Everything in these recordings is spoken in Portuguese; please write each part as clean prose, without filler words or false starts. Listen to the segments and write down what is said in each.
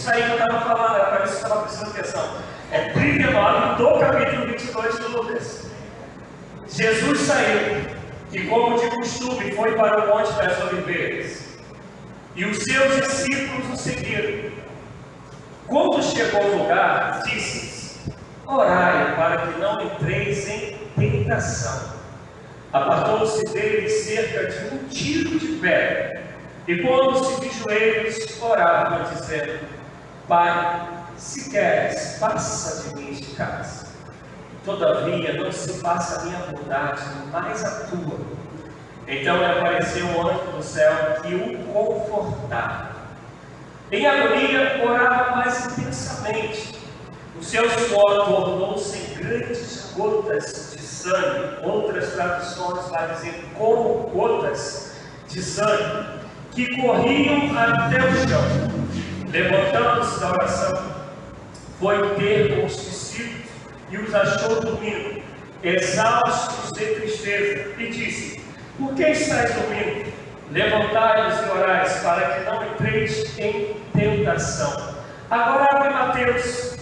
isso aí que eu estava falando, era para isso que eu estava prestando atenção. É 39 do capítulo 22 de Lucas. Jesus saiu e, como de costume, foi para o Monte das Oliveiras. E os seus discípulos o seguiram. Quando chegou ao lugar, disse-lhes: orai para que não entreis em tentação. Apartou-se dele cerca de 1 tiro de pedra, e pondo-se de joelhos, orava, dizendo: Pai, se queres, passa de mim este cálice. Todavia, não se faça a minha vontade, mas a tua. Então lhe apareceu um anjo do céu que o confortava. Em agonia, orava mais intensamente. O seu suor tornou-se em grandes gotas de sangue. Outras traduções vai dizer como gotas de sangue, que corriam até o chão. Levantando-se da oração, foi ter com os discípulos e os achou dormindo, exaustos de tristeza, e disse: por que estáis dormindo? Levantai-vos e orais, para que não entreis em tentação. Agora abre Mateus,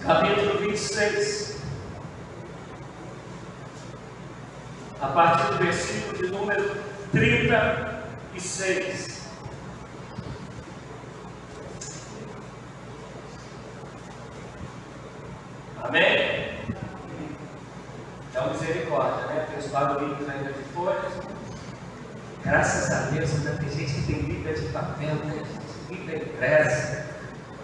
capítulo 26, a partir do versículo de número 36. Amém? Então, misericórdia, né? Tem os barulhinhos ainda de folhas. Graças a Deus, ainda tem gente que tem Bíblia de papel, né? Bíblia impressa.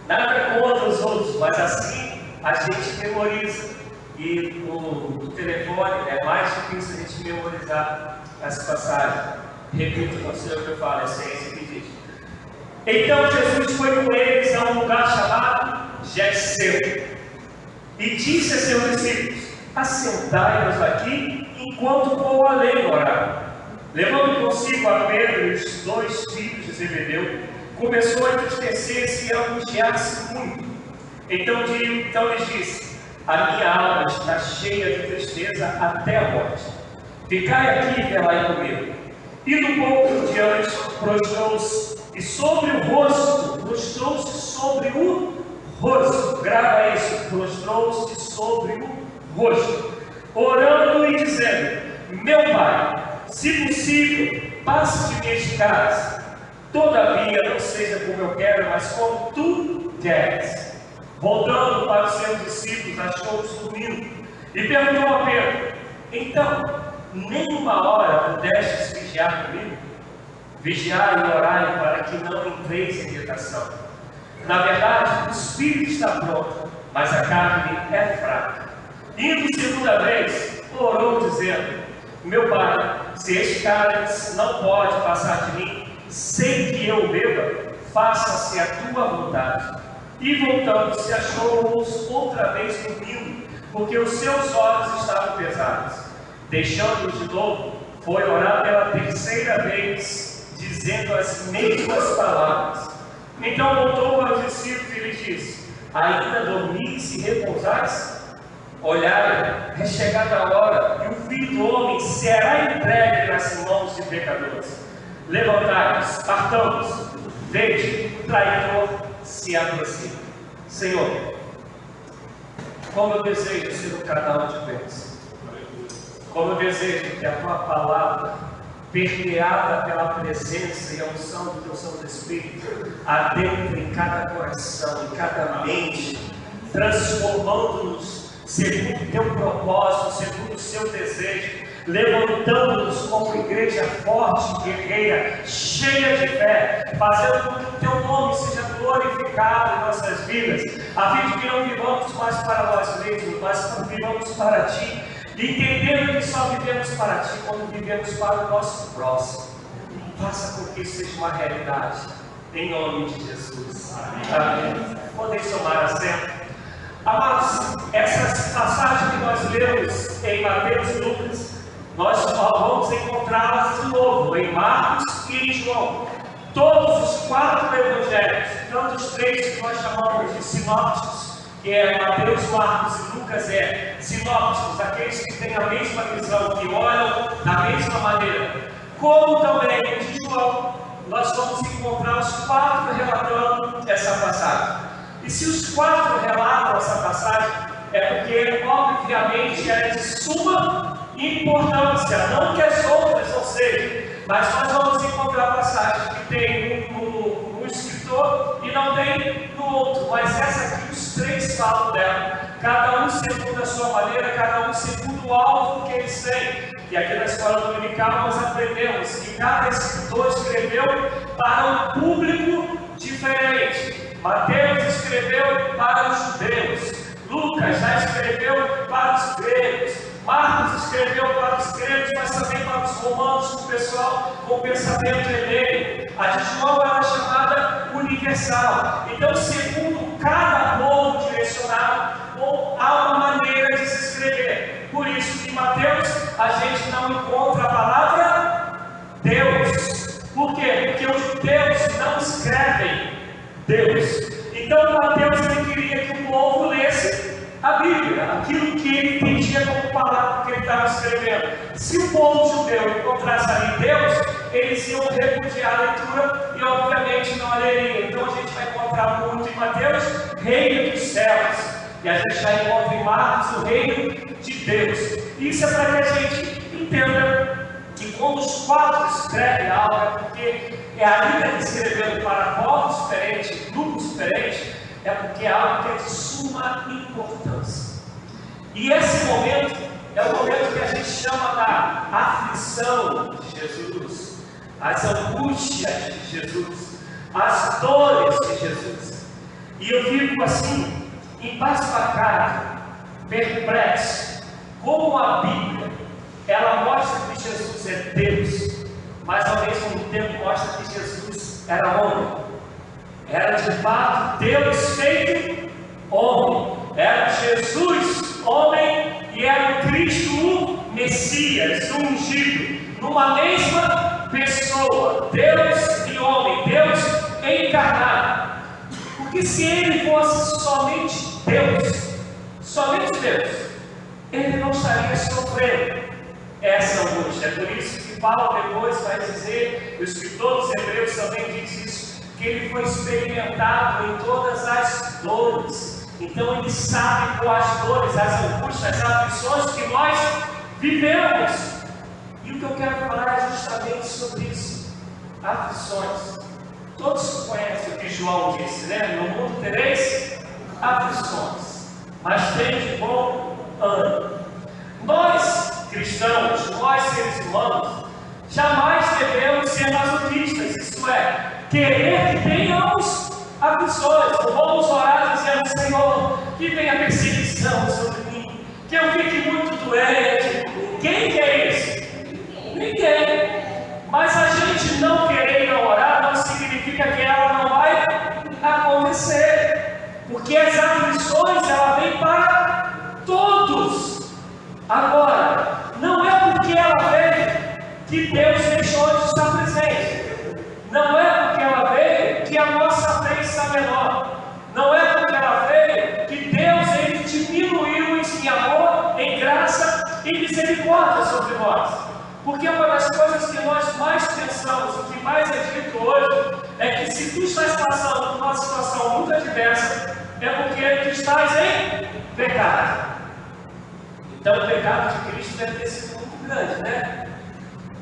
Nada contra os outros, mas assim a gente memoriza. E no telefone é mais difícil a gente memorizar as passagens. Repito, não sei o que eu falo, é ciência que diz. Então Jesus foi com eles a um lugar chamado Getsêmani e disse a seus discípulos: assentai-vos aqui enquanto vou além orar. Levando consigo a Pedro e os 2 filhos de Zebedeu, começou a entristecer-se e a angustiar-se muito. Então lhes disse: a minha alma está cheia de tristeza até a morte. Ficai aqui e velai comigo. Indo um pouco diante, prostrou-se, e sobre o rosto, grava isso, prostrou-se sobre o rosto, orando e dizendo: meu Pai, se possível, passe de mim este cálice. Todavia, não seja como eu quero, mas como tu queres. Voltando para os seus discípulos, achou-os dormindo e perguntou a Pedro: então, nem uma hora pudestes vigiar comigo? Vigiai e orai para que não entreis em tentação. Na verdade, o espírito está pronto, mas a carne é fraca. Indo segunda vez, orou dizendo: meu Pai, se este cálice não pode passar de mim, sem que eu beba, faça-se a tua vontade. E voltando-se, achou-os outra vez dormindo, porque os seus olhos estavam pesados. Deixando-os de novo, foi orar pela terceira vez, dizendo as mesmas palavras. Então voltou para os discípulos e lhes disse: ainda dormis e repousais? Olhai, é chegada a hora, e o Filho do Homem será entregue nas mãos de pecadores. Levantai-vos, partamos, veja, o traidor se aproxima. Senhor, como eu desejo ser um canal de bênção, como eu desejo que a tua palavra, permeada pela presença e a unção do teu Santo Espírito, adentre em cada coração, em cada mente, transformando-nos segundo o teu propósito, segundo o seu desejo, levantando-nos como igreja forte, guerreira, cheia de fé, fazendo com que o teu nome seja glorificado em nossas vidas, a fim de que não vivamos mais para nós mesmos, mas vivamos para ti, entendendo que só vivemos para ti quando vivemos para o nosso próximo. Faça com que isso seja uma realidade, em nome de Jesus. Amém. Podeis tomar assento. Amados, essas passagens que nós lemos em Mateus e Lucas, nós vamos encontrá-las de novo em Marcos e em João. Todos os 4 evangelhos, tanto os 3 que nós chamamos de sinópticos, que é Mateus, Marcos e Lucas, é sinópticos, aqueles que têm a mesma visão, que olham da mesma maneira, como também de João, nós vamos encontrar os 4 quatro relatando essa passagem. E se os quatro relatam essa passagem, é porque, obviamente, ela é de suma importância, não que as outras não sejam, mas nós vamos encontrar passagens que tem no escritor e não tem no outro, mas essa aqui os três falam dela, cada um segundo a sua maneira, cada um segundo o alvo que eles têm. E aqui na escola dominical nós aprendemos que cada escritor escreveu para um público diferente. Mateus escreveu para os judeus, Lucas já escreveu para os gregos, Marcos escreveu para os gregos, mas também para os romanos, o pessoal com pensamento hebraico. A de João ela é chamada universal. Então, segundo cada povo direcionado, há uma maneira de se escrever. Por isso que em Mateus a gente não encontra a palavra Deus. Por quê? Porque os judeus não escrevem Deus. Então Mateus ele queria que o povo lesse a Bíblia, aquilo que ele entendia como palavra que ele estava escrevendo. Se o povo judeu encontrasse ali Deus, eles iam repudiar a leitura e obviamente não a leriam. Então a gente vai encontrar muito em Mateus, reino dos céus. E a gente já encontra em Marcos o reino de Deus. Isso é para que a gente entenda que quando os quatro escrevem algo, é porque é a Bíblia escrevendo para povos diferentes, grupos diferentes, é porque é algo que é de suma importância. E esse momento é o momento que a gente chama da aflição de Jesus, as angústias de Jesus, as dores de Jesus. E eu fico assim, embasbacado, perplexo, como a Bíblia, ela mostra que Jesus é Deus, mas ao mesmo tempo mostra que Jesus era homem. Era de fato Deus feito homem. Era Jesus homem e era o Cristo o Messias, o ungido, numa mesma pessoa, Deus e homem, Deus encarnado. Porque se ele fosse somente Deus, ele não estaria sofrendo essa angústia. É por isso que Paulo depois vai dizer, o escritor dos Hebreus também diz isso, que ele foi experimentado em todas as dores. Então ele sabe quais as dores, as angústias, as aflições que nós vivemos. E o que eu quero falar é justamente sobre isso, aflições. Todos conhecem o que João disse, né? No mundo tereis aflições, mas tem de bom ânimo. Nós, cristãos, nós seres humanos, jamais devemos ser masoquistas, isto é, querer que tenhamos aflições. Vamos orar dizendo, Senhor, que venha perseguição sobre mim, que eu fique muito doente. Quem quer isso? Ninguém. Mas a gente não querer não orar não significa que ela não vai acontecer, porque as aflições ela vem para todos. Agora, não é porque ela veio que Deus deixou de estar presente. Não é porque ela veio que a nossa fé está menor. Não é porque ela veio que Deus ele diminuiu em amor, em graça e misericórdia sobre nós. Porque uma das coisas que nós mais pensamos, o que mais é dito hoje, é que se tu estás passando por uma situação muito adversa, é porque tu estás em pecado. Então o pecado de Cristo deve ter sido muito grande, né?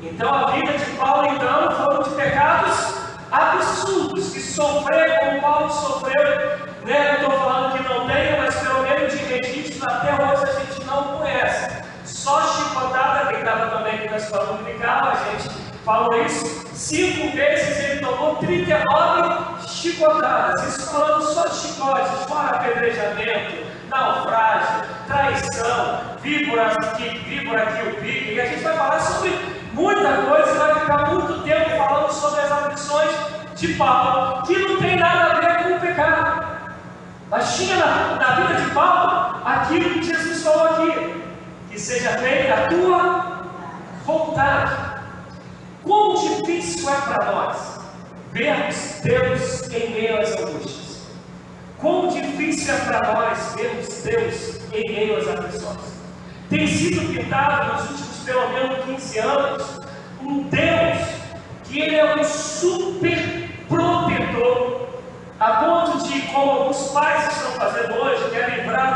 Então a vida de Paulo, então, foram de pecados absurdos, que sofrer como Paulo sofreu, né? Não estou falando que não tenha, mas pelo menos de registro até hoje a gente não conhece. Só chicotada, quem estava também aqui na escola dominical, a gente falou isso, 5 vezes ele tomou 39 chicotadas, isso falando só de chicotes, fora apedrejamento, naufrágio, traição, víbora que o pique, e a gente vai falar sobre muita coisa, vai ficar muito tempo falando sobre as aflições de Paulo, que não tem nada a ver com o pecado, mas tinha na vida de Paulo aquilo que Jesus falou aqui, que seja feita a tua vontade. Quão difícil é para nós vermos Deus em meio às angústias. Quão difícil é para nós vermos Deus em meio às aflições. Tem sido pintado nos últimos pelo menos 15 anos um Deus que ele é um super protetor,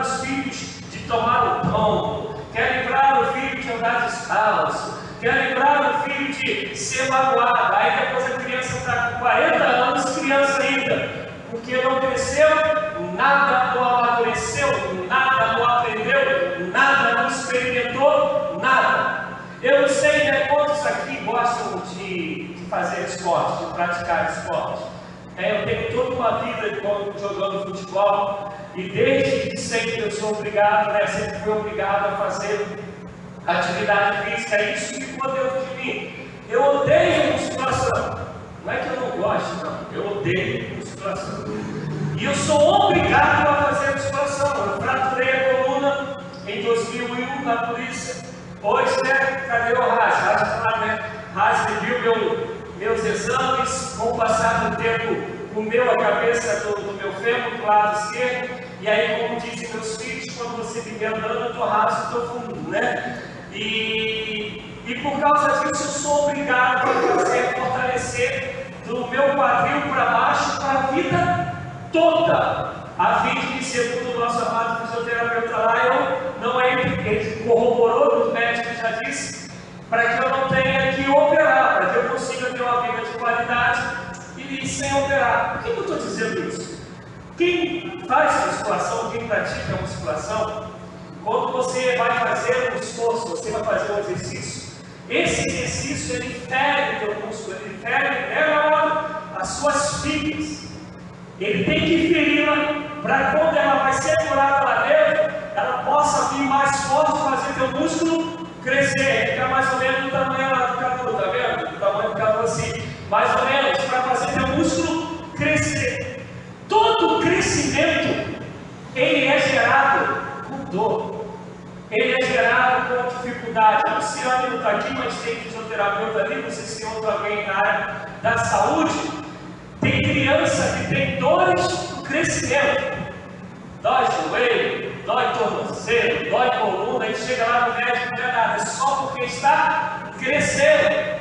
os filhos de tomar o pão, quer livrar o filho de andar descalço, quer livrar o filho de ser magoado. Aí depois a criança está com 40 anos, criança ainda, porque não cresceu, nada não amadureceu, nada não aprendeu, nada não experimentou, nada. Eu não sei, né, quantos aqui gostam de fazer esporte, de praticar esporte. Eu tenho toda uma vida jogando futebol e desde sempre eu sou obrigado, sempre fui obrigado a fazer atividade física. Isso ficou dentro de mim. Eu odeio musculação. Não é que eu não gosto, não. Eu odeio musculação. E eu sou obrigado a fazer musculação. Eu fraturei a coluna em 2001 na polícia. Pois, né? Cadê o Raz? Raz lá, né? Raz viu meus exames. Com o passar do tempo, comeu a cabeça do meu fêmur do lado esquerdo. E aí, como dizem meus filhos, quando você vive andando, eu estou raso e estou fundo, né? E por causa disso, eu sou obrigado a fortalecer do meu quadril para baixo para a vida toda, a fim de que, segundo o nosso amado fisioterapeuta lá, ele corroborou, o médico já disse, para que eu não tenha que operar, para que eu consiga ter uma vida de qualidade e sem operar. Por que eu estou dizendo isso? Quem faz musculação, quem pratica musculação, quando você vai fazer um esforço, você vai fazer um exercício, esse exercício ele fere o teu músculo, ele fere as suas fibras. Ele tem que feri-la para quando ela vai ser curada lá dentro, ela possa vir mais forte, fazer teu músculo crescer, ficar mais ou menos do tamanho lá do cabelo, tá vendo? Do tamanho do cabelo assim, mais ou menos, para fazer teu músculo crescer. Todo crescimento, ele é gerado com dor. Ele é gerado com dificuldade. O Luciano não está aqui, mas tem fisioterapeuta ali, não sei se tem outro alguém na área da saúde. Tem criança que tem dores no crescimento. Dói joelho, dói tornozelo, dói coluna, e chega lá no médico não é nada, é só porque está crescendo.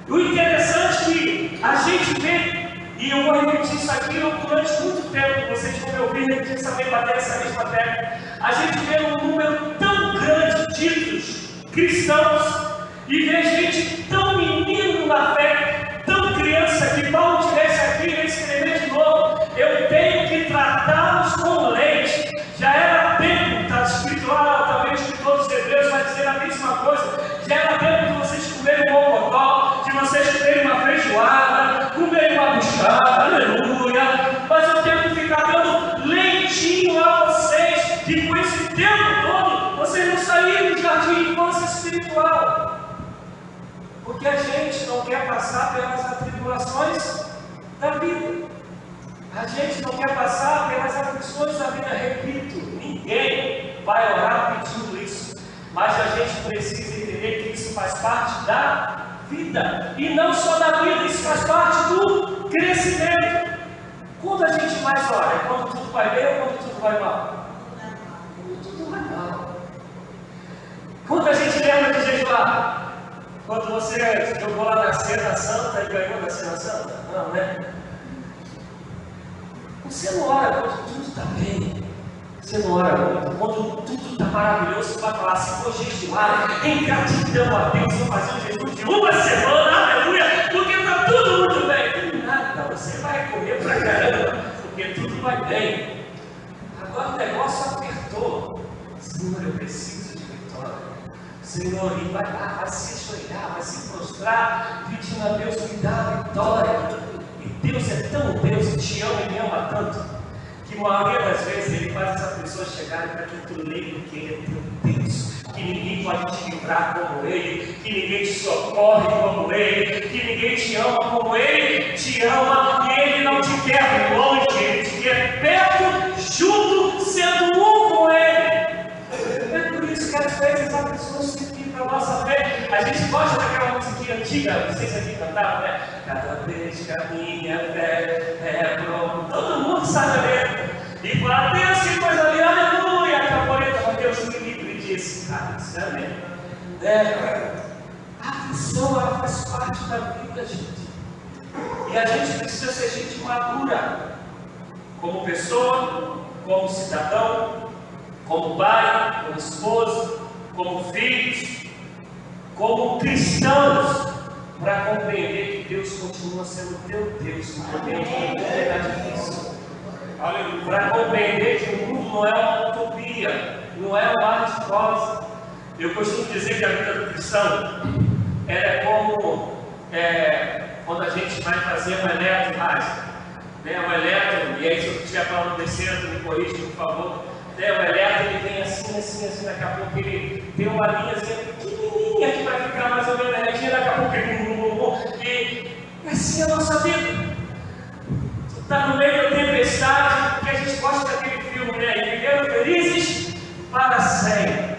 O interessante é que a gente vê, e eu vou repetir isso aqui durante muito tempo, vocês vão me ouvir repetir também, bater essa mesma tecla. A gente vê um número tão grande de títulos cristãos e vê gente tão menino na fé, tão criança, que Paulo tivesse aqui e escrever de novo: eu tenho que tratá-los com leite. Já era tempo, está escrito lá, talvez que todos os hebreus vai dizer a mesma coisa. Já era tempo de vocês comerem um mocotó, de vocês comerem uma feijoada, comerem uma buchada, aleluia. Mas eu tenho que ficar dando leitinho a vocês, e com esse tempo todo, vocês não saíram do jardim de infância espiritual. Porque a gente não quer passar pelas atribulações da vida. A gente não quer passar pelas aflições da vida. Repito, ninguém vai orar pedindo isso. Mas a gente precisa entender que isso faz parte da vida. E não só da vida, isso faz parte do crescimento. Quando a gente mais ora? É quando tudo vai bem ou quando tudo vai mal? Quando tudo vai mal. Quando a gente lembra de jejuar? Quando você jogou lá na Cena Santa e ganhou na Cena Santa? Não, né? Você não ora quando tudo está bem. Você não ora quando tudo está maravilhoso. Você vai falar assim: vou jejuar em gratidão a Deus. Vou fazer um jejum de uma semana, aleluia, porque está tudo muito bem. Nada, você vai comer pra caramba, porque tudo vai bem. Agora o negócio apertou. Senhor, eu preciso de vitória. Senhor, e vai lá, vai se ajoelhar, vai se prostrar, pedindo a Deus me dá a vitória. E Deus é tão Deus que te ama e me ama tanto, que a maioria das vezes Ele faz essas pessoas chegarem para que tu lembre que Ele é teu Deus, que ninguém pode te livrar como Ele, que ninguém te socorre como Ele, que ninguém te ama como Ele te ama, e Ele não te quer longe, Ele te quer perto, junto, sendo um com Ele. É por isso que às vezes as pessoas se ficam para a nossa fé. A gente gosta daquela musiquinha antiga, não sei se aqui cantava, né? Cada vez que a minha fé é pronta. Todo mundo sabe a letra. E fala: Deus, que coisa linda, aleluia. A caporeta, Deus me livre e disse: cara, isso é amém. A aflição, ela faz parte da vida, gente. E a gente precisa ser gente madura, como pessoa, como cidadão, como pai, como esposo, como filhos, como cristãos, para compreender que Deus continua sendo teu Deus no momento que tudo está difícil. Para compreender que o mundo não é uma utopia, não é um mar de rosa. Eu costumo dizer que a vida do cristão é como quando a gente vai fazer um eletro básico, né? Um eletro, e aí se eu estiver falando descendo, me corrija, por favor. Né? O eletro ele vem assim, daqui a pouco ele tem uma linhazinha pequenininha que vai ficar mais ou menos retinha, daqui a pouco ele e assim é a nossa vida. Está no meio da tempestade, porque a gente gosta daquele filme, né? E viveram felizes para sempre.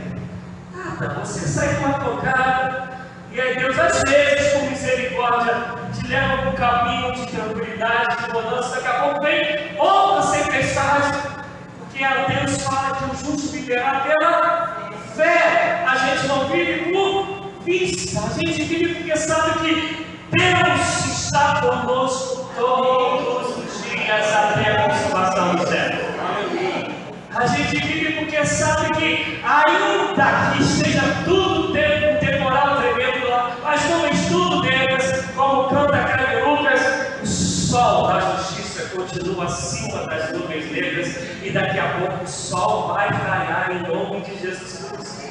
Você sai com a tocada, e aí Deus às vezes, com misericórdia, te leva para um caminho de tranquilidade, de bonança. Daqui a pouco vem outra tempestade, porque a Deus fala que o justo viverá pela fé. A gente não vive por vista, a gente vive porque sabe que Deus está conosco todos os dias até a consumação do século. A gente vive porque sabe que, ainda que esteja tudo temporal tremendo lá, as nuvens tudo negras, como canta Caio Lucas, o sol da justiça continua acima das nuvens negras, e daqui a pouco o sol vai raiar em nome de Jesus Cristo.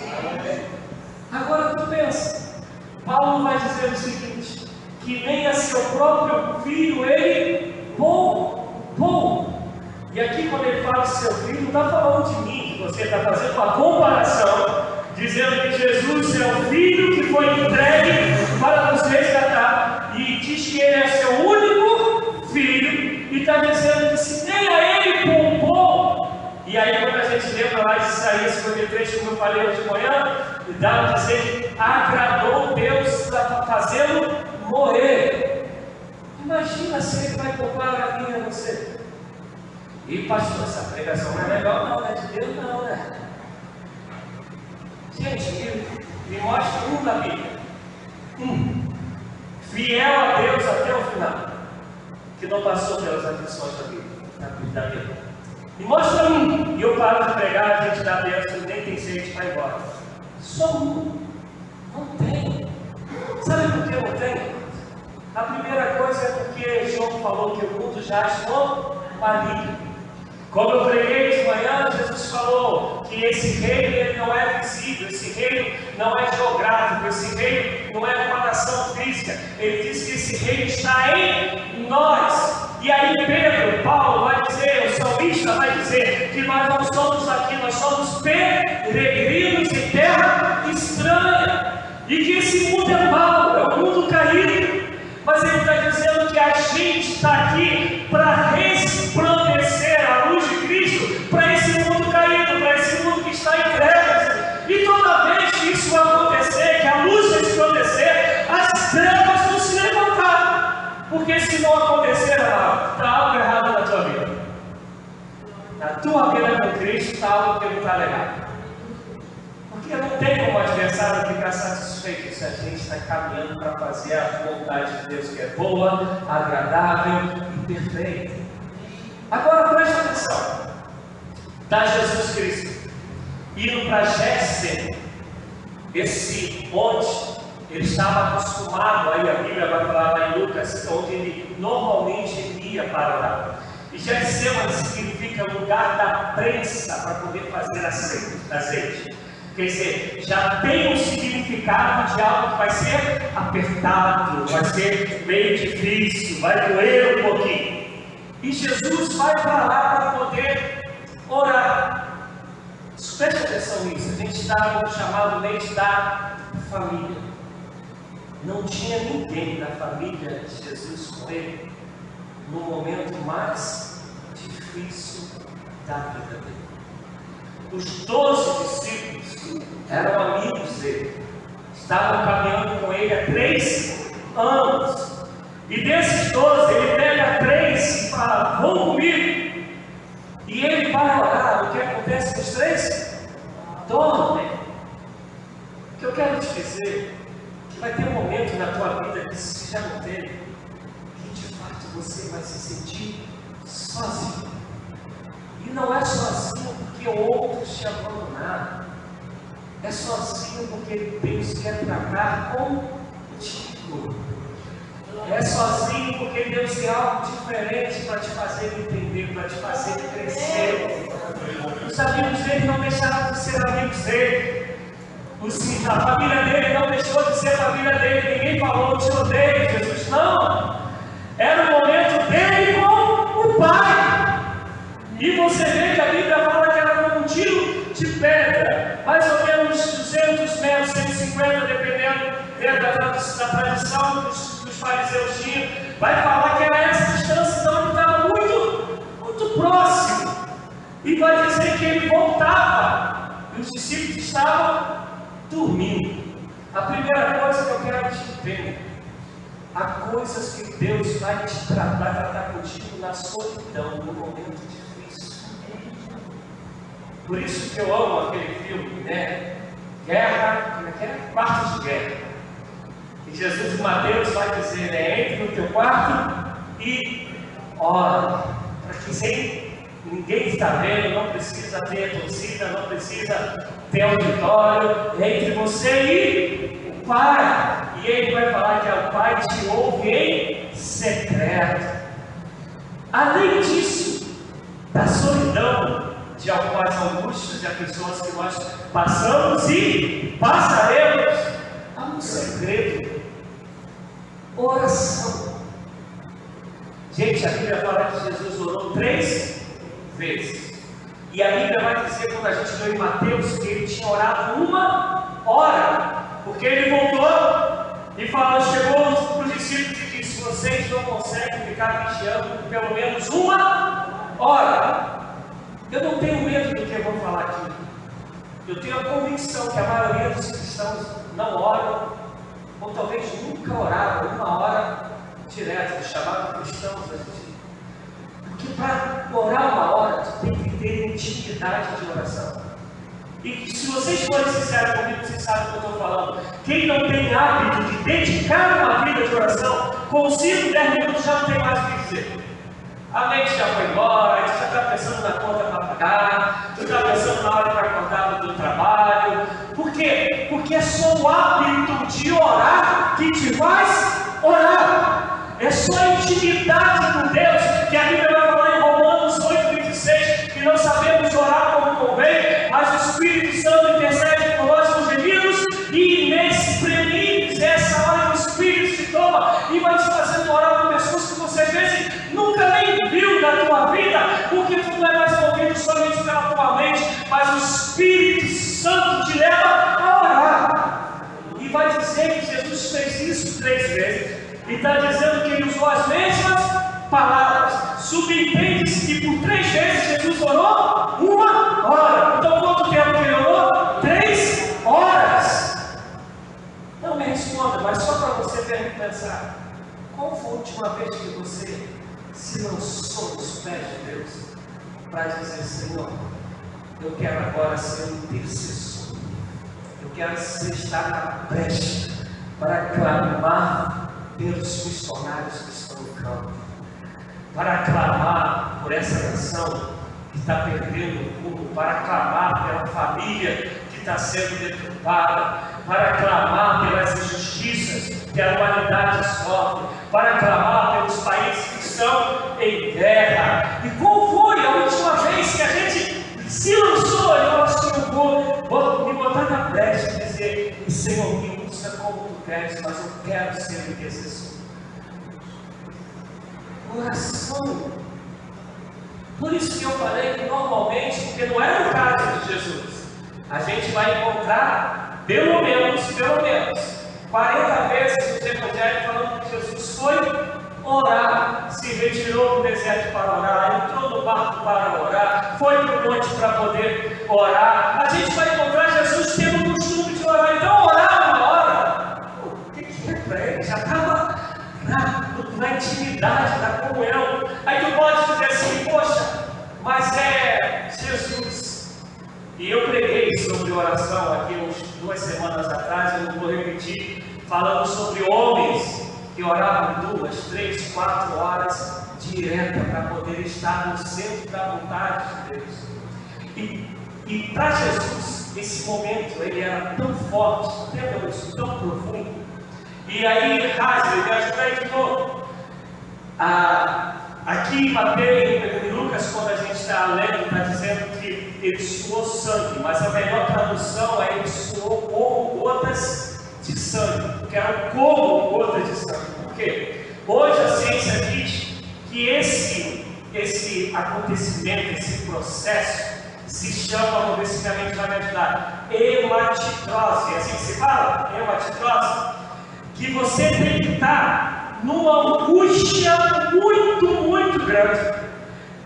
Agora tu pensa, Paulo vai dizer o seguinte, que nem a seu próprio filho ele poupou. E aqui quando ele fala de seu filho, não está falando de mim, que você está fazendo uma comparação, dizendo que Jesus é o filho que foi entregue para nos resgatar, e diz que ele é seu único filho, e está dizendo que se nem a ele poupou. E aí quando a gente lembra lá de Isaías 53, como eu falei hoje de manhã, dá a dizer que agradou Deus a fazê-lo morrer. Imagina se ele vai poupar a mim e a você. E pastor, essa pregação não é legal não, não é de Deus não, né? Gente, me mostra um da Bíblia. Fiel a Deus até o final, que não passou pelas aflições da Bíblia. Me mostra um, e eu paro de pregar, a gente dá benção, nem tem jeito, a gente vai embora. Só um. Não tem. Sabe por que não tem? A primeira coisa é porque João falou que o mundo jaz no maligno. Como eu preguei de manhã, Jesus falou que esse reino ele não é visível, esse reino não é geográfico, esse reino não é uma nação física. Ele diz que esse reino está em nós. E aí Pedro, Paulo vai dizer, o salmista vai dizer que nós não somos aqui, nós somos peregrinos em terra estranha. E que esse mundo é mau, é um mundo caído. Mas ele está dizendo que a gente está aqui para resplandecer a luz de Cristo para esse mundo caído, para esse mundo que está em trevas. E toda vez que isso acontecer, que a luz resplandecer, as trevas vão se levantar. Porque se não acontecer, está algo errado na tua vida. Na tua vida com Cristo está algo que não está legal. Porque não tem como o adversário ficar satisfeito se a gente está caminhando para fazer a vontade de Deus, que é boa, agradável e perfeita. Agora preste atenção. Está Jesus Cristo indo para Getsemane, esse monte, ele estava acostumado, aí a Bíblia vai falar lá em Lucas, onde ele normalmente ia para orar. E Getsemane significa lugar da prensa para poder fazer azeite. Quer dizer, já tem um significado de algo que vai ser apertado, vai ser meio difícil, vai doer um pouquinho. E Jesus vai para lá para poder orar. Preste atenção nisso, a gente está no chamado mês da família. Não tinha ninguém da família de Jesus com ele no momento mais difícil da vida dele. Os 12 discípulos eram amigos dele, estavam caminhando com ele há 3 anos, e desses 12 ele pega 3 e fala, vão comigo, e ele vai orar. O que acontece com os 3? Dormem. O que eu quero te dizer, que vai ter um momento na tua vida que você já não teve, que de fato você vai se sentir sozinho. E não é sozinho porque outros te abandonaram. É sozinho porque Deus quer tratar contigo. É sozinho porque Deus tem algo diferente para te fazer entender, para te fazer crescer. Os amigos dele não deixaram de ser amigos dele. A família dele não deixou de ser a família dele. Ninguém falou, te odeio, Jesus. Não. Era o momento dele com o Pai. E você vê que a Bíblia fala que era como um tiro de pedra, mais ou menos 200 metros, 150, dependendo da tradição dos fariseus tinham. Vai falar que era essa distância, então ele estava muito próximo. E vai dizer que ele voltava e os discípulos estavam dormindo. A primeira coisa que eu quero que te entenda: há coisas que Deus vai te tratar contigo na solidão, no momento difícil. Por isso que eu amo aquele filme, né? Guerra, como é que é? Quartos de Guerra. E Jesus em Mateus vai dizer, né? Entre no teu quarto e ora, para que ninguém está vendo, não precisa ter torcida, não precisa ter auditório, entre você e o Pai. E ele vai falar que o Pai te ouve em secreto. Além disso, da solidão, de algumas angústias e aflições que nós passamos e passaremos, há um segredo: oração. Gente, a Bíblia fala que Jesus orou 3 vezes. E a Bíblia vai dizer, quando a gente lê em Mateus, que ele tinha orado 1 hora. Porque ele voltou e falou, chegou para os discípulos e disse: vocês não conseguem ficar vigiando por pelo menos 1 hora. Eu não tenho medo do que eu vou falar aqui. Eu tenho a convicção que a maioria dos cristãos não oram, ou talvez nunca oraram 1 hora direta, chamado cristãos. Porque para orar 1 hora, tu tem que ter intimidade de oração. E se vocês forem sinceros comigo, vocês sabem o que eu estou falando. Quem não tem hábito de dedicar uma vida de oração, com 5, 10 minutos já não tem mais o que dizer. A mente já foi embora, a gente já está pensando na conta para pagar, tu está pensando na hora para acordar do teu trabalho. Por quê? Porque é só o hábito de orar que te faz orar. É só a intimidade com Deus, que a Bíblia vai falar em Romanos 8,26, que não sabemos orar como convém, mas o Espírito Santo intercede por nós com gemidos inexprimíveis. É essa hora que o Espírito te toma e vai te fazendo orar por pessoas que você às vezes nunca nem viu na tua vida, porque tu não é mais movido somente pela tua mente, mas o Espírito Santo te leva a orar. E vai dizer que Jesus fez isso 3 vezes. E está dizendo que ele usou as mesmas palavras. Subentende-se que por 3 vezes Jesus orou 1 hora. Então quanto tempo que ele orou? 3 horas. Não me responda, mas só para você ver e pensar: qual foi a última vez que você se lançou nos pés de Deus para dizer: Senhor, eu quero agora ser um intercessor, eu quero estar na brecha para clamar pelos missionários que estão no campo, para clamar por essa nação que está perdendo o rumo, para clamar pela família que está sendo deturpada, para clamar pelas injustiças que a humanidade sofre, para clamar pelos países que estão em guerra. E qual foi a última vez que a gente se lançou e falou assim: eu vou me botar na brecha e dizer: Senhor, me usa como tu queres, mas eu quero ser intercessor. Oração. Por isso que eu falei que normalmente, porque não era o caso de Jesus, a gente vai encontrar pelo menos 40 vezes no Evangelho falando que Jesus foi orar, se retirou do deserto para orar, entrou no barco para orar, foi para o monte para poder orar. A gente vai encontrar Jesus tendo o costume de orar. Então orar 1 hora, o que é para ele? Já estava na intimidade da comunhão. Aí tu pode dizer assim: poxa, mas é Jesus. E eu preguei sobre oração aqui uns 2 semanas atrás, eu não vou repetir, falando sobre homens que oravam 2, 3, 4 horas direta para poder estar no centro da vontade de Deus. E para Jesus, esse momento, ele era tão forte, tão profundo. E aí, Hazel, me ajuda aí de novo. Aqui em Mateus, em Lucas, quando a gente está lendo, está dizendo que ele suou sangue, mas a melhor tradução é ele suou como gotas de sangue, porque eram como gotas de sangue. Por quê? Hoje a ciência diz que esse acontecimento, esse processo, se chama, vamos ver se minha mente vai me ajudar, hematitrose. É assim que se fala? Hematitrose. Que você tem que estar numa angústia muito grande.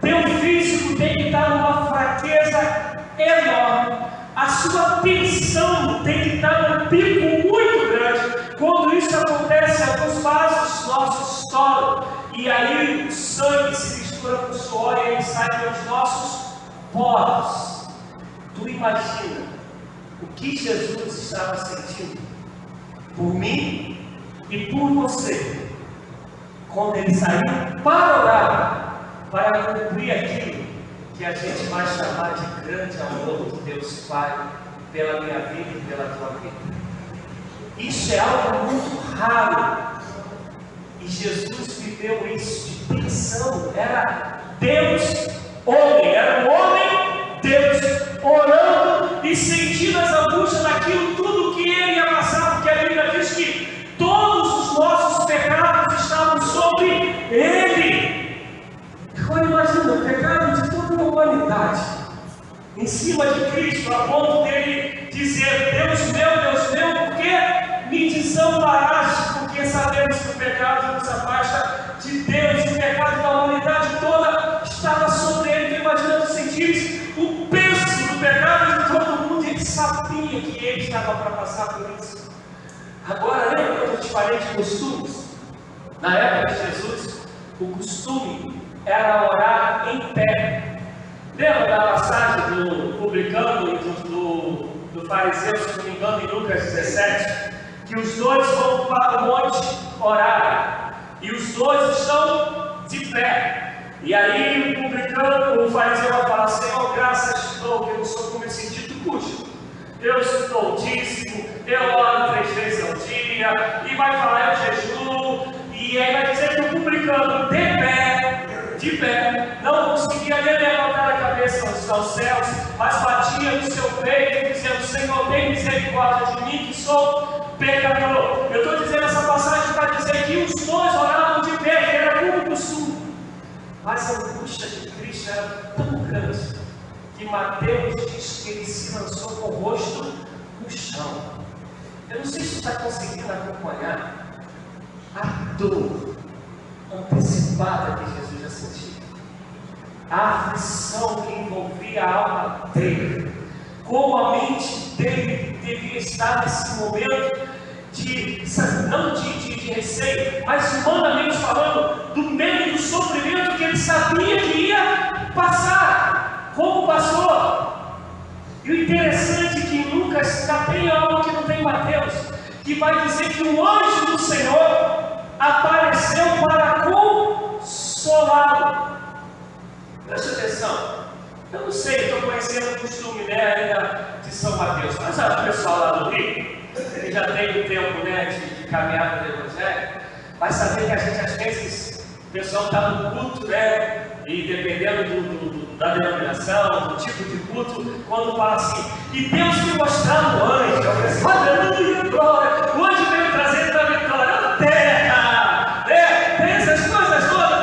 Teu físico tem que estar numa fraqueza enorme. A sua tensão tem que estar num pico muito grande. Quando isso acontece, alguns vasos nossos estouram. E aí o sangue se mistura com o suor e ele sai pelos nossos poros. Tu imagina o que Jesus estava sentindo por mim e por você, quando ele saiu para orar, para cumprir aquilo que a gente vai chamar de grande amor de Deus Pai pela minha vida e pela tua vida. Isso é algo muito raro. E Jesus viveu isso de tensão. Era Deus homem, era um homem Deus orando e sentindo as angústias daquilo tudo que ele ia passar, porque a Bíblia diz que todos os nossos pecados estavam sobre ele. Agora imagina o pecado de toda a humanidade em cima de Cristo, a ponto dele dizer: Deus meu, por que me desamparaste? Porque sabemos que o pecado nos afasta de Deus, e o pecado da humanidade toda estava sobre ele. Então, imagina tu sentires o peso do pecado de todo mundo. Ele sabia que ele estava para passar por isso. Agora, lembra quando eu te falei de costumes? Na época de Jesus, o costume era orar em pé. Lembra da passagem do publicano e do fariseu, se não me engano, em Lucas 17? Que os dois vão para o monte orar, e os dois estão de pé. E aí o publicano, o fariseu vai falar: Senhor, graças te dou que eu não sou como esse dito cujo. Eu estou dízimo, eu oro 3 vezes ao dia, e vai falar: eu jejuo. E aí vai dizer que o publicano, de pé, não conseguia nem levantar a cabeça aos céus, mas batia no seu peito, dizendo: Senhor, tem misericórdia de mim, que sou pecador. Eu estou dizendo essa passagem para dizer que os dois oravam de pé, que era como costume. Mas a angústia de Cristo era tão grande que Mateus diz que ele se lançou com o rosto no chão. Eu não sei se você está conseguindo acompanhar a dor antecipada que Jesus já sentiu, a aflição que envolvia a alma dele, como a mente dele devia estar nesse momento não de receio, mas humanamente falando, do meio do sofrimento que ele sabia que ia passar, como passou. E o interessante é que em Lucas já tem algo que não tem em Mateus, que vai dizer que o anjo do Senhor apareceu para consolá-lo. Preste atenção. Eu não sei, estou conhecendo o costume, ainda de São Mateus, mas o pessoal lá do Rio, ele já tem um tempo, de caminhada do Evangelho, vai saber que a gente, às vezes, o pessoal está no culto, e dependendo da denominação, do tipo de culto, quando fala assim: e Deus me mostrar o anjo, eu penso: aleluia, glória, o anjo veio trazendo a vitória na terra, tem essas coisas todas.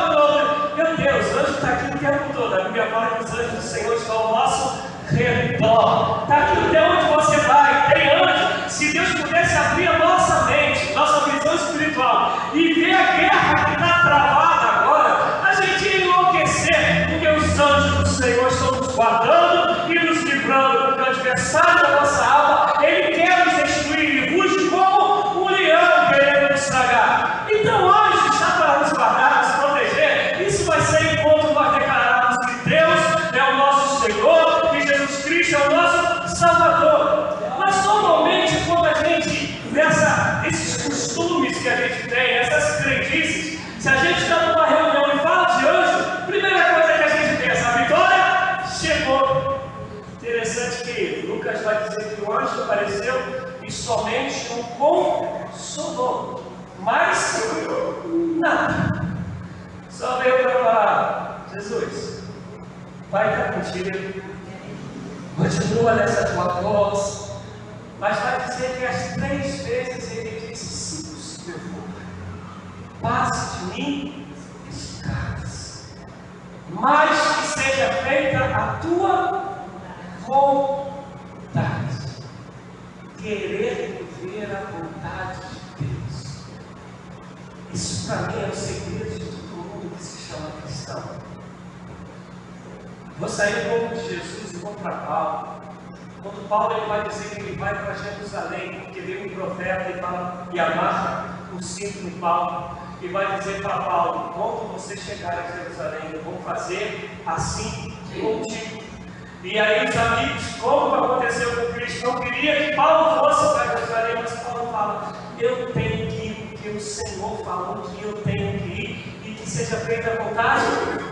Meu Deus, o anjo está aqui o tempo todo. A Bíblia fala que os anjos do Senhor estão ao nosso redor, está aqui até onde você vai, tem anjo. Se Deus pudesse abrir a nossa mente, nossa visão espiritual, e ver a guerra que está travada agora, a gente ia enlouquecer, porque os anjos do Senhor estão nos guardando e nos livrando, porque o adversário da nossa alma, ele quer nos destruir, ele ruge como um leão querendo nos estragar. Então o anjo está para nos guardar, nos proteger. Isso vai ser enquanto nós declararmos que Deus é o nosso Senhor, que Jesus Cristo é o nosso Salvador. Mas normalmente, quando a gente, esses costumes que a gente tem, essas crendices, se a gente está numa reunião e fala de anjo, Jesus vai estar contigo, continua nessa tua voz, mas vai dizer que as 3 vezes ele disse: se possível for, passe de mim esse cálice, mas que seja feita a tua vontade. Querer viver a vontade de Deus. Isso para mim é o segredo de todo mundo que se chama cristão. Vou sair um pouco de Jesus e vou para Paulo. Quando Paulo ele vai dizer que ele vai para Jerusalém, porque veio um profeta e fala, e amarra o cinto no Paulo, e vai dizer para Paulo: quando você chegar em Jerusalém, eu vou fazer assim contigo. E aí os amigos, como aconteceu com Cristo, não queria que Paulo fosse para Jerusalém, mas Paulo fala: eu tenho que ir, porque o Senhor falou que eu tenho que ir, e que seja feita a vontade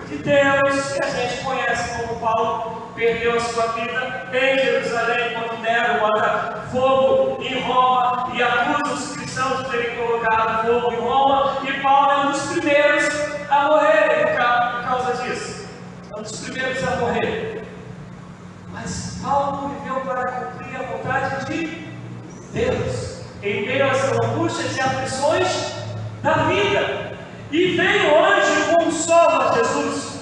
de Deus. Que a gente conhece como Paulo perdeu a sua vida em Jerusalém, quando Nero bota fogo em Roma e acusa os cristãos de terem colocado fogo em Roma, e Paulo é um dos primeiros a morrer por causa disso. É um dos primeiros a morrer. Mas Paulo viveu para cumprir a vontade de Deus, em meio às angústias e aflições da vida. E vem o anjo com consola Jesus.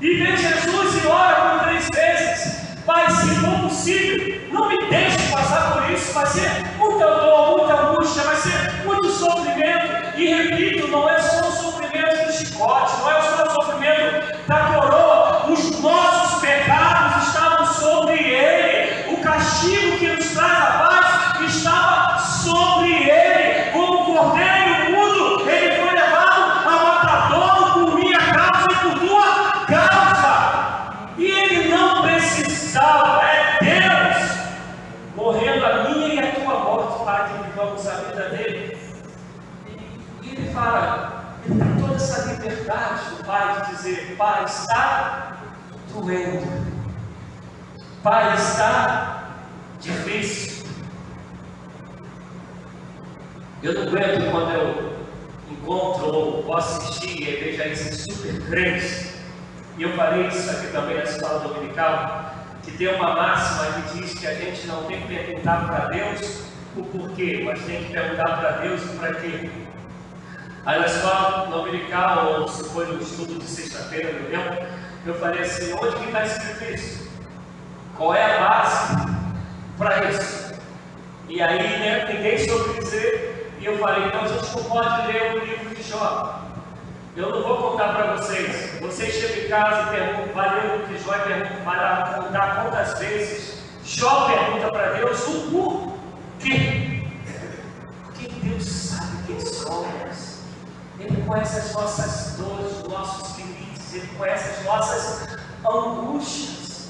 E vem Jesus e ora por 3 vezes: Pai, se for possível, não me deixe passar por isso. Vai ser muita dor, muita angústia, vai ser muito sofrimento. E repito, não é só o sofrimento do chicote, não é só o sofrimento da coroa. Os nossos pecados estavam sobre ele. O castigo que nos traz a paz estava sobre ele. Como cordeiro imundo, ele foi levado a matadouro por minha causa e por tua causa. E ele não precisava, é Deus morrendo a minha e a tua morte para que vivamos a vida dele. E ele fala, ele tem toda essa liberdade do Pai de dizer: Pai, está doendo. Pai, está difícil. Eu não aguento quando eu encontro ou vou assistir e vejo esses super crentes. E eu falei isso aqui também na escola dominical, que tem uma máxima que diz que a gente não tem que perguntar para Deus o porquê, mas tem que perguntar para Deus o para quê. Aí na escola dominical, ou se foi no estudo de sexta-feira, não lembro, eu falei assim: onde que está escrito isso? Qual é a base para isso? E aí, né, ninguém soube dizer, e eu falei: então a gente não pode ler o livro de Jó. Eu não vou contar para vocês. Vocês chegam em casa e perguntam, vai ler o livro de Jó e perguntam, vai lá contar quantas vezes Jó pergunta para Deus o porquê. Porque Deus sabe quem somos. Ele conhece as nossas dores, os nossos limites, Ele conhece as nossas angústias.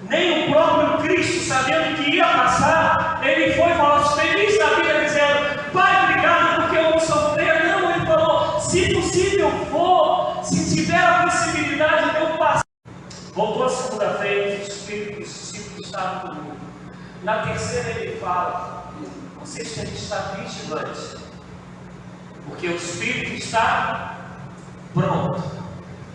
Nem o próprio Cristo, sabendo que ia passar, Ele foi falar feliz na Bíblia, dizendo: Pai, obrigado porque eu não sofrer. Não, Ele falou: se possível for, se tiver a possibilidade de eu passar. Voltou a segunda-feira, os discípulos estavam todo mundo. Na terceira ele fala: vocês têm que estar vigilantes, porque o Espírito está pronto,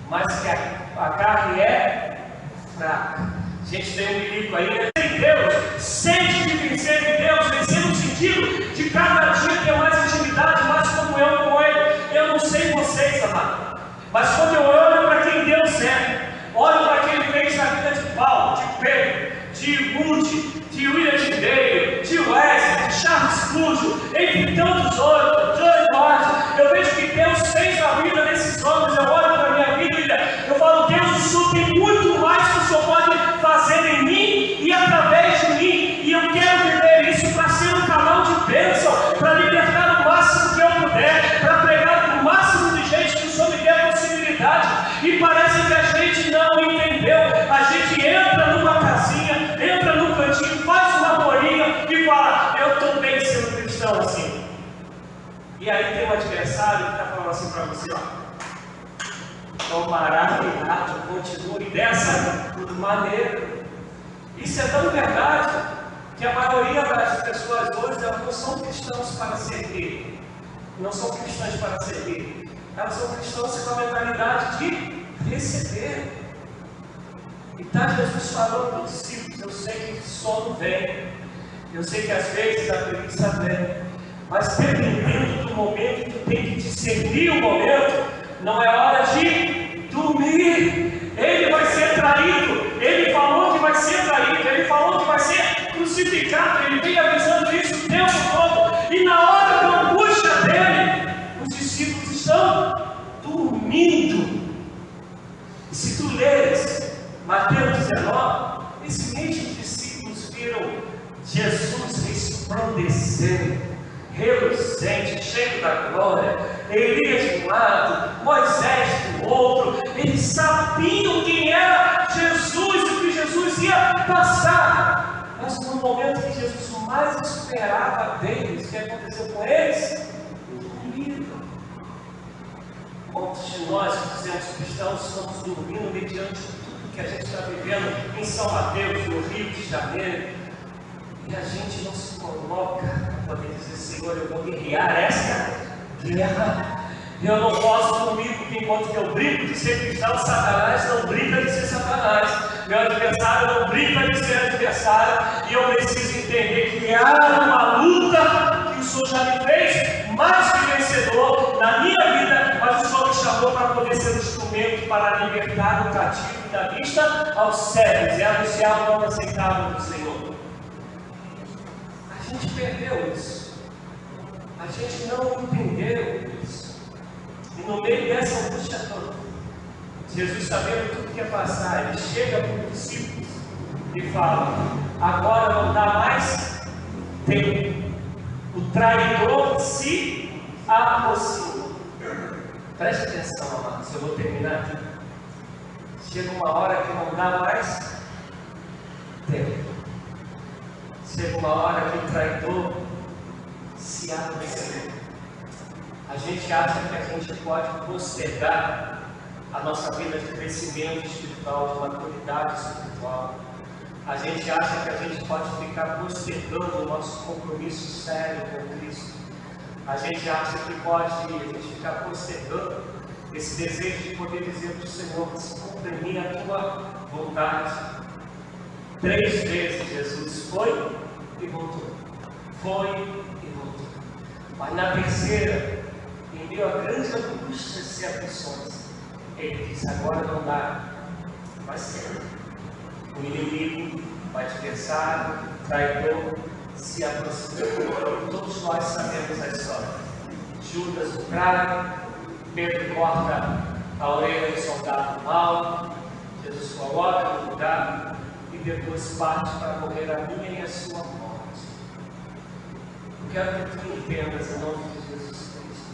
mas que a carne é fraca. A gente tem um perigo aí, né? Em Deus, sente de vencer em Deus, vencer no sentido de cada dia ter mais intimidade, mais comunhão com Ele. Eu não sei vocês, amado, mas quando eu olho para quem Deus é, olho para quem Ele fez na vida de Paulo, de Pedro, de Ruth, de William de Dale, de Wesley, de Charles Spurgeon, entre tantos outros, John Martin, eu vejo que Deus fez a vida desses homens. Eu olho para a minha vida, eu falo: Deus, o Senhor tem muito mais que o Senhor pode fazer em mim e através de mim, e eu quero viver isso para ser um canal de bênção, para libertar o máximo que eu puder, para pregar para o máximo de gente que o Senhor me dê a possibilidade. E parece que a gente não entendeu. A gente entra numa casinha, entra num cantinho, faz uma bolinha e fala: eu estou bem sendo cristão assim. E aí tem um adversário que está falando assim para você: ó, tomará cuidado, continue dessa maneira. Isso é tão verdade que a maioria das pessoas hoje não são cristãos para servir, não são cristãs para servir, elas são cristãos com a mentalidade de receber. E está Jesus falando para os discípulos: eu sei que o sono vem, eu sei que às vezes a preguiça vem, mas dependendo do momento, tu tem que discernir o momento. Não é hora de dormir. Ele vai ser traído. Ele falou que vai ser traído. Ele falou que vai ser crucificado. Ele vem avisando isso o tempo todo. E na hora da angústia dele, os discípulos estão dormindo. E se tu leres Mateus 19, esses mesmos discípulos viram Jesus resplandecendo, reluzente, cheio da glória, Elias de um lado, Moisés do outro. Eles sabiam quem era Jesus e o que Jesus ia passar, mas no momento que Jesus mais esperava deles, o que aconteceu com eles? Dormiram. Quantos de nós que dizemos cristãos estamos dormindo mediante tudo que a gente está vivendo em São Mateus, no Rio de Janeiro, e a gente não se coloca para poder dizer: Senhor, eu vou guerrear esta guerra. Eu não posso dormir, porque enquanto que eu brinco de ser cristão, Satanás não brinca de ser Satanás. Meu adversário não brinca de ser adversário. E eu preciso entender que há uma luta que o Senhor já me fez mais que vencedor na minha vida, mas o Senhor me chamou para poder ser um instrumento para libertar o cativo e dar vista aos cegos e anunciar o nome aceitável do Senhor. A gente perdeu isso. A gente não entendeu isso. E no meio dessa angústia toda, Jesus, sabendo tudo que ia passar, ele chega para os discípulos e fala: agora não dá mais tempo. O traidor se aproxima. Preste atenção, amados, eu vou terminar aqui. Chega uma hora que não dá mais tempo. Chega uma hora que o traidor se aproxima. A gente acha que a gente pode postergar a nossa vida de crescimento espiritual, de maturidade espiritual. A gente acha que a gente pode ficar postergando o nosso compromisso sério com Cristo. A gente acha que pode a gente ficar postergando esse desejo de poder dizer para o Senhor: se cumpra em mim a tua vontade. 3 vezes Jesus foi e voltou. Foi e voltou. Mas na terceira, em meio a grandes angústias e aflições, ele diz: agora não dá mais tempo. O inimigo, o adversário, o traidor se aproxima. Todos nós sabemos a história. Judas o trai, Pedro corta a orelha do soldado mau, Jesus coloca no lugar e depois parte para morrer a minha e a sua morte. Eu quero que tu entendas em nome de Jesus Cristo.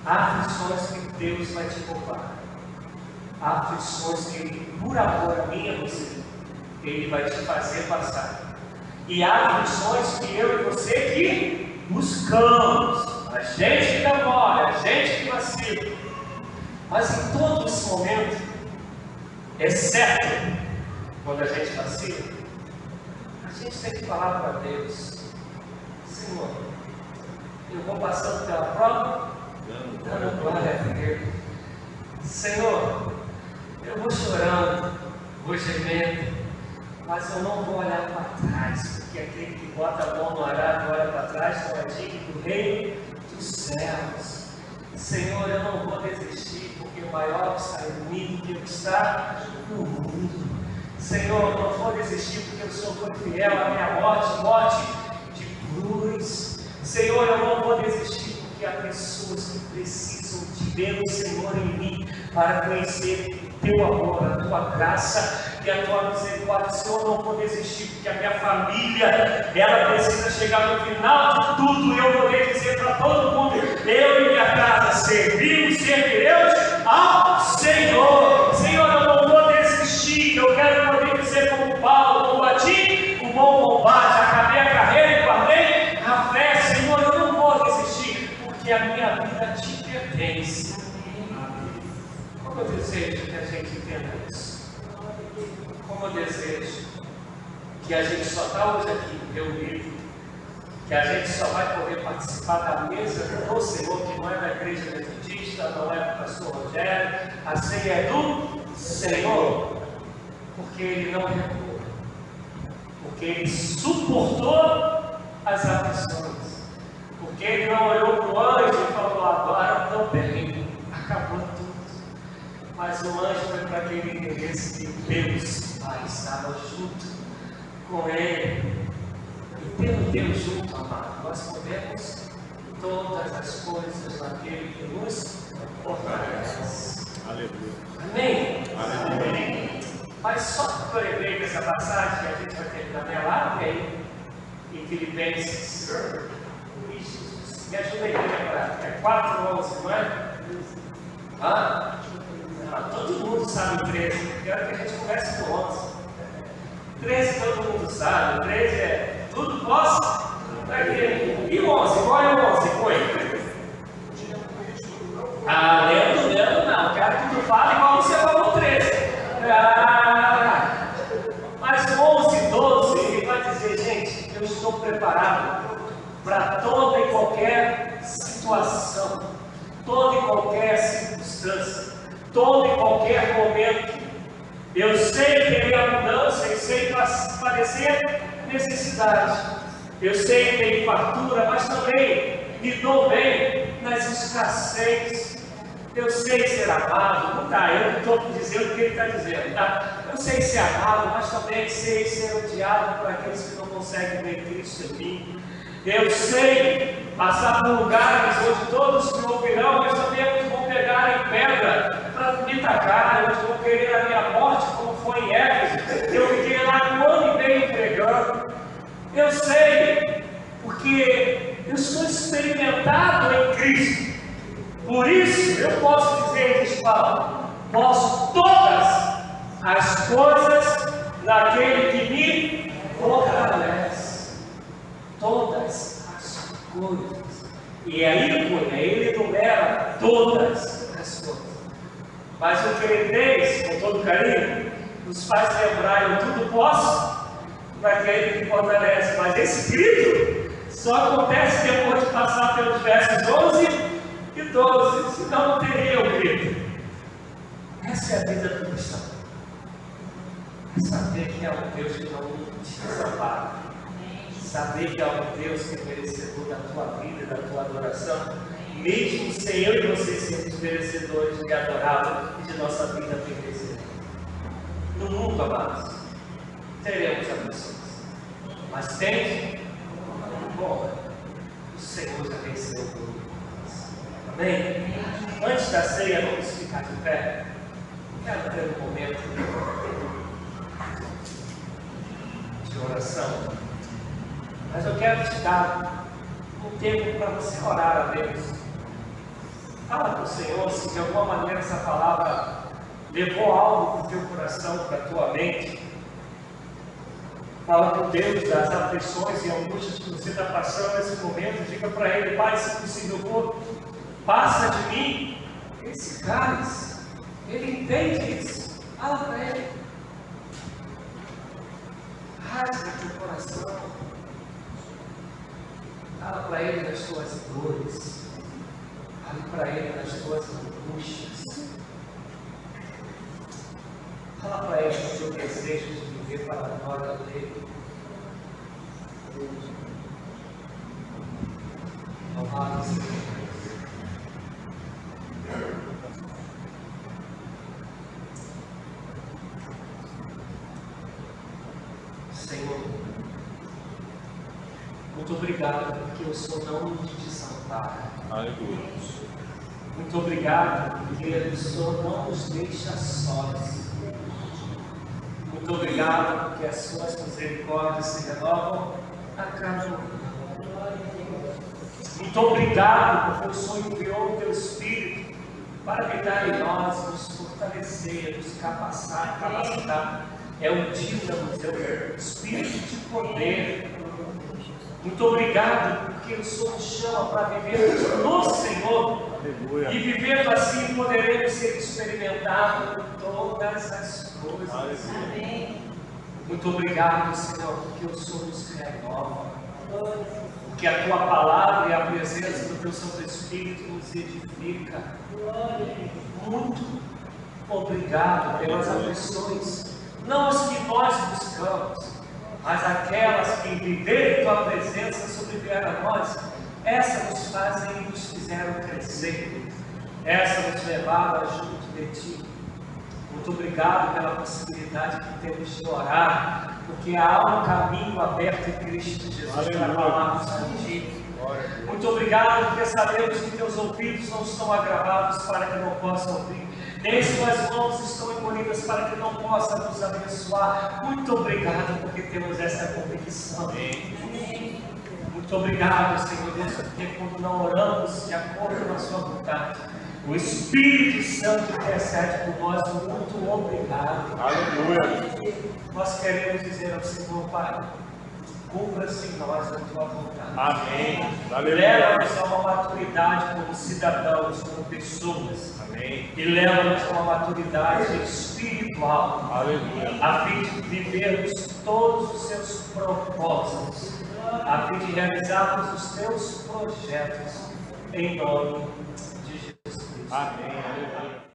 Há aflições que Deus vai te poupar. Há aflições que Ele, por amor a mim e a você, Ele vai te fazer passar. E há aflições que eu e você que buscamos. A gente que namora, a gente que vacila. Mas em todo esse momento, exceto quando a gente vacila, a gente tem que falar para Deus: Senhor, eu vou passando pela prova, dando glória a Ele. Senhor, eu vou chorando, vou gemendo, mas eu não vou olhar para trás, porque aquele que bota a mão no arado e olha para trás não é digno do reino dos céus. Senhor, eu não vou desistir, porque o maior está em mim do que o que está no mundo. Senhor, eu não vou desistir, porque o Senhor foi fiel à minha morte de cruz. Senhor, eu não vou desistir, porque há pessoas que precisam de ver o Senhor em mim para conhecer o teu amor, a tua graça e a tua misericórdia. Senhor, eu não vou desistir, porque a minha família, ela precisa chegar no final de tudo e eu vou dizer para todo mundo: eu e minha casa servimos e serviremos ao Senhor. Senhor, eu não vou desistir, eu quero poder dizer como Paulo: combati o bom combate, acabei a carreira e guardei a fé. Senhor, eu não vou desistir, porque a minha vida te pertence. Como eu desejo que a gente entenda isso. Como eu desejo que a gente só está hoje aqui reunido, que a gente só vai poder participar da mesa do Senhor, que não é da igreja metodista, egoísta, não é do pastor Rogério, a ceia é do Senhor, porque Ele não recuou, porque Ele suportou as aflições, porque Ele não olhou para o anjo e falou: agora estou bem, acabou tudo. Mas o anjo foi para que ele entendesse que Deus Pai estava junto com ele. E tendo Deus junto, amado, nós podemos todas as coisas naquele que nos fortalece. Aleluia. Amém? Amém. Mas só que eu lembrei dessa passagem que a gente vai terminar nela, aí em Filipenses. Me ajuda aí a lembrar. É 4:11, não é? Todo mundo sabe o 13. Quero que a gente comece com 11. 13 todo mundo sabe. 13 é tudo posso. E 11? Qual é o 11? Põe. Lembro não. Quero que tu fale igual você falou 13. Mas 11, 12, ele vai dizer: gente, eu estou preparado para toda e qualquer situação, toda e qualquer circunstância, todo e qualquer momento. Eu sei ter abundância, eu sei padecer necessidade, eu sei ter fartura, mas também me dou bem nas escassez. Eu sei ser amado, não está, eu não estou dizendo o que ele está dizendo, tá? Eu sei ser amado, mas também sei ser odiado por aqueles que não conseguem ver Cristo em mim. Eu sei passar por lugares onde todos me ouvirão, mas também vão pegar em pedra para me tacar, onde vão querer a minha morte, como foi em Éfeso. Eu fiquei lá 1 ano e meio pregando. Eu sei, porque eu sou experimentado em Cristo. Por isso eu posso dizer, diz Paulo, posso todas as coisas naquele que me fortalece. Todas as coisas. E aí ele enumera todas as coisas. Mas o que ele fez, com todo carinho, nos faz lembrar: eu tudo posso naquele que fortalece. Mas esse grito só acontece depois de passar pelos versos 11 e 12, senão não teria o grito. Essa é a vida do cristão. É saber que é um Deus que não te desampara. Saber que é um Deus que é merecedor da tua vida e da tua adoração, mesmo sem eu e você sermos merecedores de adorá-lo e de nossa vida pertencer. No mundo, amados, teremos aflições, mas tem bom, o Senhor já venceu por nós. Amém? Antes da ceia, vamos ficar de pé. Quero ter um momento de oração. Mas eu quero te dar um tempo para você orar a Deus. Fala com o Senhor se de alguma maneira essa palavra levou algo para o teu coração, para a tua mente. Fala com Deus das aflições e angústias que você está passando nesse momento. Diga para Ele: Pai, se possível for, passa de mim esse cálice. Ele entende isso. Fala para Ele. Rasga teu coração. Fala para Ele das tuas dores. Fale para Ele das tuas angústias. Fala para Ele do teu desejo de viver para a glória dEle. Louvado seja Deus. Senhor, muito obrigado porque o Senhor não nos desampara. Aleluia. Muito obrigado porque o Senhor não nos deixa sós. Muito obrigado porque as suas misericórdias se renovam a cada manhã. Muito obrigado porque o Senhor enviou o teu Espírito para habitar em nós, nos fortalecer, nos capacitar. É o dínamo, é o Espírito de poder. Muito obrigado porque o Senhor nos chama para viver no Senhor. Aleluia. E vivendo assim poderemos ser experimentados em todas as coisas. Amém. Muito obrigado, Senhor, porque o Senhor nos renova, porque que a tua palavra e a presença do teu Santo Espírito nos edifica. Muito obrigado pelas aflições, não as que nós buscamos, mas aquelas que viver tua presença sobrevieram a nós. Essas nos fazem e nos fizeram crescer, essas nos levaram junto de ti. Muito obrigado pela possibilidade que temos de orar, porque há um caminho aberto em Cristo Jesus para falarmos contigo. Muito obrigado, porque sabemos que teus ouvidos não estão agravados para que não possam ouvir, nem suas mãos estão encolhidas para que não possa nos abençoar. Muito obrigado, porque temos essa convicção. Muito obrigado, Senhor Deus, porque quando não oramos de acordo com a sua vontade, o Espírito Santo intercede por nós. Muito obrigado. Aleluia. Nós queremos dizer ao Senhor, Pai, cumpra-se em nós a tua vontade. Amém. Aleluia. Leva-nos a uma maturidade como cidadãos, como pessoas. Amém. E leva-nos a uma maturidade espiritual. Aleluia. A fim de vivermos todos os seus propósitos, a fim de realizarmos os teus projetos, em nome de Jesus Cristo. Amém. Aleluia.